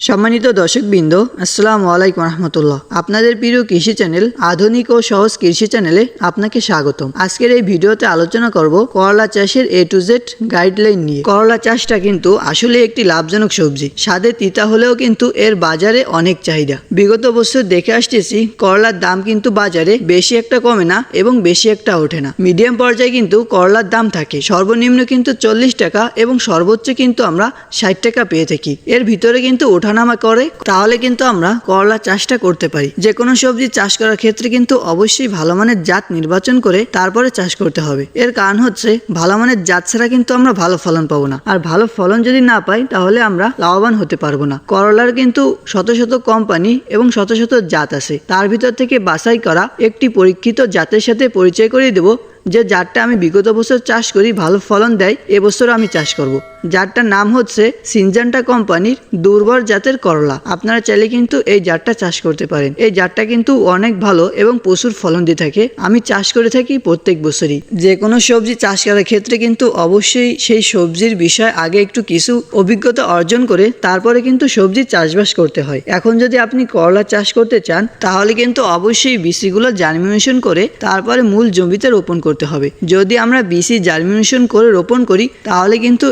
সম্মানিত দর্শকবৃন্দ, আসসালামু আলাইকুম রহমতুল্লাহ। আপনাদের প্রিয় কৃষি চ্যানেল আধুনিক ও সহজ কৃষি চ্যানেলে আপনাকে স্বাগতম। আজকের এই ভিডিওতে আলোচনা করব করলা চাষের A to Z গাইডলাইন নিয়ে। করলা চাষটা কিন্তু আসলে একটি লাভজনক সবজি। স্বাদে তিতা হলেও কিন্তু এর বাজারে অনেক চাহিদা। বিগত বছর দেখে আসতেছি করলার দাম কিন্তু বাজারে বেশি একটা কমে না এবং বেশি একটা ওঠে না। মিডিয়াম পর্যায়ে কিন্তু করলার দাম থাকে। সর্বনিম্ন কিন্তু 40 টাকা এবং সর্বোচ্চ কিন্তু আমরা 60 টাকা পেয়ে থাকি। এর ভিতরে কিন্তু ওঠানামা করে, তাহলে কিন্তু আমরা করলা চাষটা করতে পারি। যে কোনো সবজি চাষ করার ক্ষেত্রে কিন্তু অবশ্যই ভালো মানের জাত নির্বাচন করে তারপরে চাষ করতে হবে। এর কারণ হচ্ছে ভালো মানের জাত ছাড়া কিন্তু আমরা ভালো ফলন পাবো না, আর ভালো ফলন যদি না পাই তাহলে আমরা লাভবান হতে পারবো না। করলার কিন্তু শত শত কোম্পানি এবং শত শত জাত আছে, তার ভিতর থেকে বাছাই করা একটি পরীক্ষিত জাতের সাথে পরিচয় করিয়ে দেব। যে জাতটা আমি বিগত বছর চাষ করি, ভালো ফলন দেয়, এবছর আমি চাষ করব। জাতটার নাম হচ্ছে সিনজান্টা কোম্পানির দুর্বল জাতের করলা। আপনারা চাইলে কিন্তু এই জাতটা চাষ করতে পারেন। এই জাতটা কিন্তু অনেক ভালো এবং প্রচুর ফলন দিয়ে থাকে। আমি চাষ করে থাকি প্রত্যেক বছরই। যে কোনো সবজি চাষ করার ক্ষেত্রে কিন্তু অবশ্যই সেই সবজির বিষয়ে আগে একটু কিছু অভিজ্ঞতা অর্জন করে তারপরে কিন্তু সবজি চাষবাস করতে হয়। এখন যদি আপনি করলা চাষ করতে চান তাহলে কিন্তু অবশ্যই বীজগুলো জার্মিনেশন করে তারপরে মূল জমিতে রোপণ করতে হবে। যদি আমরা বীজ জার্মিনেশন করে রোপণ করি তাহলে কিন্তু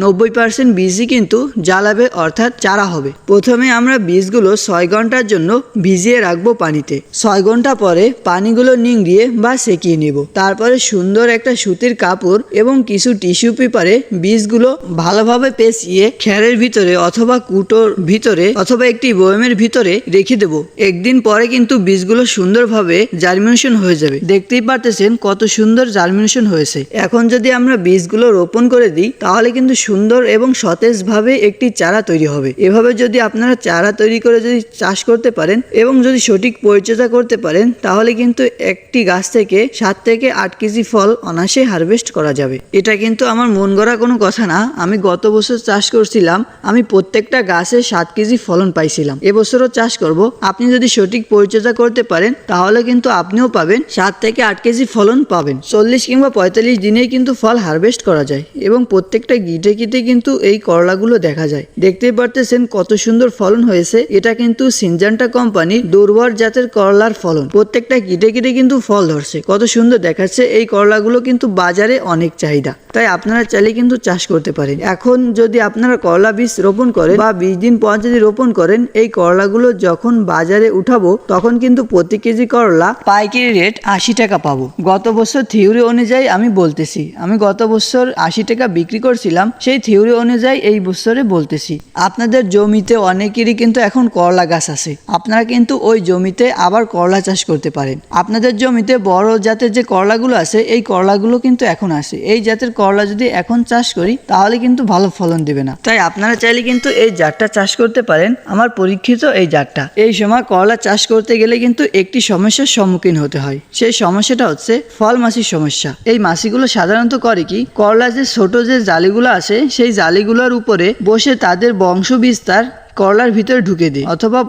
90% বীজই কিন্তু জ্বালাবে, অর্থাৎ চারা হবে। প্রথমে আমরা বীজগুলো 6 ঘন্টার জন্য ভিজিয়ে রাখবো পানিতে। 6 ঘন্টা পরে পানিগুলো নিংড়িয়ে বা সেকিয়ে নেব। তারপরে সুন্দর একটা সুতির কাপড় এবং কিছু টিস্যু পেপারে বীজগুলো ভালোভাবে পেঁচিয়ে খ্যারের ভিতরে অথবা কুটোর ভিতরে অথবা একটি বয়মের ভিতরে রেখে দেব। একদিন পরে কিন্তু বীজগুলো সুন্দরভাবে জার্মিনেশন হয়ে যাবে। দেখতেই পারতেছেন কত সুন্দর জার্মিনেশন হয়েছে। এখন যদি আমরা বীজগুলো রোপণ করে দিই তাহলে কিন্তু সুন্দর এবং সতেজভাবে একটি চারা তৈরি হবে। এভাবে যদি আপনারা চারা তৈরি করে যদি চাষ করতে পারেন এবং যদি সঠিক পরিচর্যা করতে পারেন তাহলে কিন্তু একটি গাছ থেকে 7 থেকে 8 কেজি ফল অনায়াসে হারভেস্ট করা যাবে। এটা কিন্তু আমার মন গড়া কোনো কথা না। আমি গত বছর চাষ করছিলাম, আমি প্রত্যেকটা গাছে 7 কেজি ফলন পাইছিলাম। এবছরও চাষ করব। আপনি যদি সঠিক পরিচর্যা করতে পারেন তাহলে কিন্তু আপনিও পাবেন 7 থেকে 8 কেজি ফলন পাবেন। 40 কিংবা 45 দিনেই কিন্তু ফল হারভেস্ট করা যায় এবং প্রত্যেকটা গিটে গিটে কিন্তু এই করলাগুলো দেখা যায়। দেখতেই পারতেছেন কত সুন্দর ফলন হয়েছে। এটা কিন্তু সিনজান্টা কোম্পানির দুর্বল জাতের করলার ফলন। প্রত্যেকটা গিটে গিটে কিন্তু ফল ধরছে, কত সুন্দর দেখাচ্ছে। এই করলাগুলো কিন্তু বাজারে অনেক চাহিদা, তাই আপনারা চাইলে কিন্তু চাষ করতে পারেন। এখন যদি আপনারা করলা বীজ রোপণ করেন বা 20 দিন পর যদি রোপণ করেন, এই করলাগুলো যখন বাজারে উঠাবো তখন কিন্তু প্রতি কেজি করলা পাইকারি রেট 80 টাকা পাবো। গত বছর থিওরি অনুযায়ী আমি বলতেছি, আমি গত বছর 80 টাকা বিক্রি করছিলাম, সেই থিওরি অনুযায়ী এই বছরে বলতেছি। আপনাদের জমিতে অনেকেরই কিন্তু এখন করলা গাছ আছে, আপনারা কিন্তু ওই জমিতে আবার করলা চাষ করতে পারেন। আপনাদের জমিতে বড় জাতের যে করলাগুলো আছে এই করলাগুলো কিন্তু এখন আছে। এই জাতের করলা যদি এখন চাষ করি তাহলে কিন্তু ভালো ফলন দেবে না। তাই আপনারা চাইলে কিন্তু এই জাতটা চাষ করতে পারেন, আমার পরীক্ষিত এই জাতটা। এই সময় করলা চাষ করতে গেলে কিন্তু একটি সমস্যার সম্মুখীন হতে হয়। সেই সমস্যাটা হচ্ছে ফল মাছির সমস্যা। এই মাছিগুলো সাধারণত করে কি, করলা যে ছোট যে জালিগুলো আছে সেই জালিগুলোর উপরে বসে তাদের বংশ বিস্তার করলার ভিতরে ঢুকে দিই, অথবা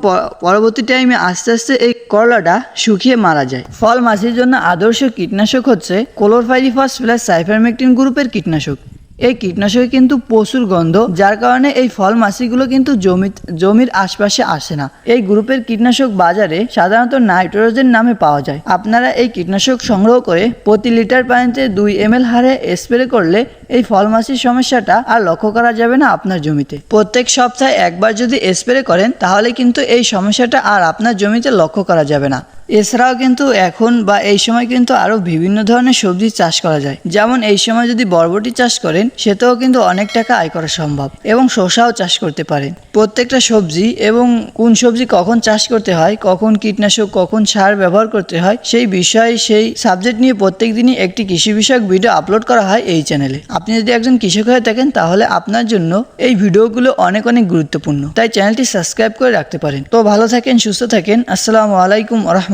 পরবর্তী টাইমে আস্তে আস্তে এই করলাটা শুকিয়ে মারা যায়। ফল মাছির জন্য আদর্শ কীটনাশক হচ্ছে ক্লোরপাইরিফস প্লাস সাইপারমেকটিন গ্রুপের কীটনাশক। এই কীটনাশকে কিন্তু প্রচুর গন্ধ, যার কারণে এই ফল মাছিগুলো কিন্তু জমির আশপাশে আসে না। এই গ্রুপের কীটনাশক বাজারে সাধারণত নাইট্রোজেন নামে পাওয়া যায়। আপনারা এই কীটনাশক সংগ্রহ করে প্রতি লিটার পানিতে 2 ml হারে স্প্রে করলে এই ফল মাছির সমস্যাটা আর লক্ষ্য করা যাবে না আপনার জমিতে। প্রত্যেক সপ্তাহে একবার যদি স্প্রে করেন তাহলে কিন্তু এই সমস্যাটা আর আপনার জমিতে লক্ষ্য করা যাবে না। এছাড়াও কিন্তু এখন বা এই সময় কিন্তু আরো বিভিন্ন ধরনের সবজি চাষ করা যায়। যেমন এই সময় যদি বরবটি চাষ করেন সেটাও কিন্তু অনেক টাকা আয় করা সম্ভব, এবং শসাও চাষ করতে পারেন। প্রত্যেকটা সবজি এবং কোন সবজি কখন চাষ করতে হয়, কখন কীটনাশক কখন সার ব্যবহার করতে হয়, সেই বিষয়ে সেই সাবজেক্ট নিয়ে প্রত্যেক দিনই একটি কৃষি বিষয়ক ভিডিও আপলোড করা হয় এই চ্যানেলে। আপনি যদি একজন কৃষক হয়ে থাকেন তাহলে আপনার জন্য এই ভিডিওগুলো অনেক অনেক গুরুত্বপূর্ণ, তাই চ্যানেলটি সাবস্ক্রাইব করে রাখতে পারেন। তো ভালো থাকেন, সুস্থ থাকেন। আসসালামু আলাইকুম ওয়া রাহমাতুল্লাহ।